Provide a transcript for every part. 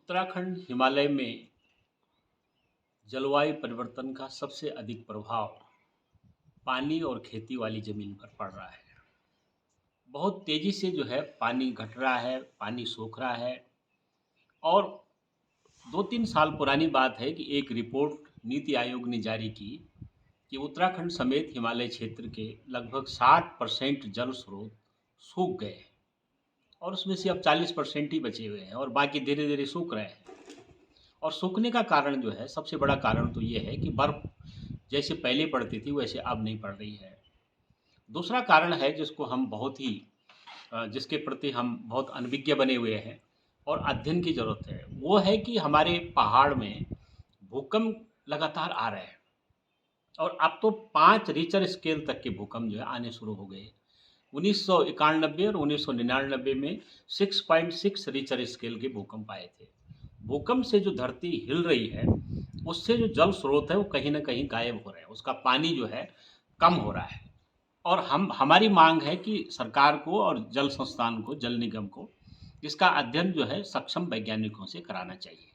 उत्तराखंड हिमालय में जलवायु परिवर्तन का सबसे अधिक प्रभाव पानी और खेती वाली ज़मीन पर पड़ रहा है। बहुत तेज़ी से जो है पानी घट रहा है, पानी सूख रहा है और 2-3 साल पुरानी बात है कि एक रिपोर्ट नीति आयोग ने जारी की कि उत्तराखंड समेत हिमालय क्षेत्र के लगभग 60% जल स्रोत सूख गए हैं और उसमें से अब 40% ही बचे हुए हैं और बाकी धीरे-धीरे सूख रहे हैं। और सूखने का कारण जो है, सबसे बड़ा कारण तो ये है कि बर्फ़ जैसे पहले पड़ती थी वैसे अब नहीं पड़ रही है। दूसरा कारण है जिसको हम बहुत ही जिसके प्रति हम बहुत अनभिज्ञ बने हुए हैं और अध्ययन की ज़रूरत है, वो है कि हमारे पहाड़ में भूकंप लगातार आ रहे हैं और अब तो 5 रिक्टर स्केल तक के भूकंप जो है आने शुरू हो गए। 1991 और 1999 में 6.6 रिक्टर स्केल के भूकंप आए थे। भूकंप से जो धरती हिल रही है, उससे जो जल स्रोत है वो कहीं न कहीं गायब हो रहे हैं, उसका पानी जो है कम हो रहा है। और हमारी मांग है कि सरकार को और जल संस्थान को, जल निगम को इसका अध्ययन जो है सक्षम वैज्ञानिकों से कराना चाहिए।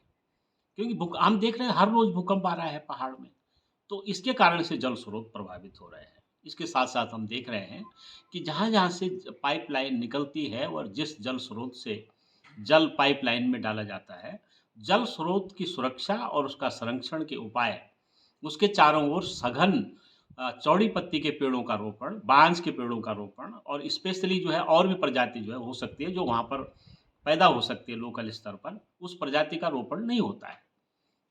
क्योंकि हम देख रहे हैं हर रोज़ भूकंप आ रहा है पहाड़ में, तो इसके कारण से जल स्रोत प्रभावित हो रहे हैं। इसके साथ-साथ हम देख रहे हैं कि जहाँ-जहाँ से पाइपलाइन निकलती है और जिस जल स्रोत से जल पाइपलाइन में डाला जाता है, जल स्रोत की सुरक्षा और उसका संरक्षण के उपाय, उसके चारों ओर सघन चौड़ी पत्ती के पेड़ों का रोपण, बांज के पेड़ों का रोपण और स्पेशली जो है और भी प्रजाति जो है हो सकती है जो वहाँ पर पैदा हो सकती है लोकल स्तर पर, उस प्रजाति का रोपण नहीं होता है।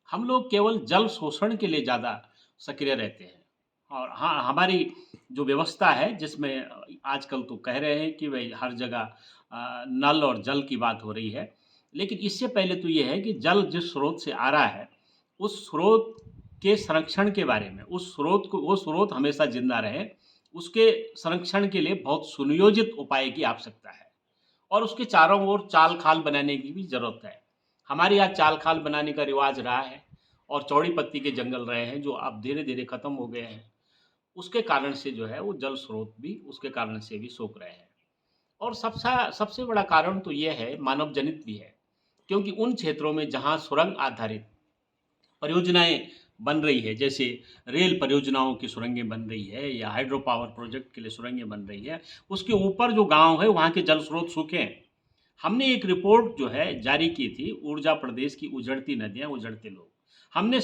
हम लोग केवल जल शोषण के लिए ज़्यादा सक्रिय रहते हैं और हाँ, हमारी जो व्यवस्था है जिसमें आजकल तो कह रहे हैं कि भई हर जगह नल और जल की बात हो रही है। लेकिन इससे पहले तो ये है कि जल जिस स्रोत से आ रहा है, उस स्रोत के संरक्षण के बारे में, वो स्रोत हमेशा ज़िंदा रहे, उसके संरक्षण के लिए बहुत सुनियोजित उपाय की आवश्यकता है और उसके चारों ओर चाल-खाल बनाने की भी ज़रूरत है। हमारे यहाँ चाल-खाल बनाने का रिवाज रहा है और चौड़ी पत्ती के जंगल रहे हैं जो अब धीरे-धीरे खत्म हो गए हैं। उसके कारण से जो है वो जल स्रोत भी उसके कारण से भी सूख रहे हैं। और सबसे बड़ा कारण तो ये है मानव जनित भी है, क्योंकि उन क्षेत्रों में जहाँ सुरंग आधारित परियोजनाएँ बन रही है, जैसे रेल परियोजनाओं की सुरंगें बन रही है या हाइड्रो पावर प्रोजेक्ट के लिए सुरंगें बन रही है, उसके ऊपर जो गाँव है वहाँ के जल स्रोत सूखे हैं। हमने एक रिपोर्ट जो है जारी की थी, ऊर्जा प्रदेश की उजड़ती नदियाँ, उजड़ते लोग। हमने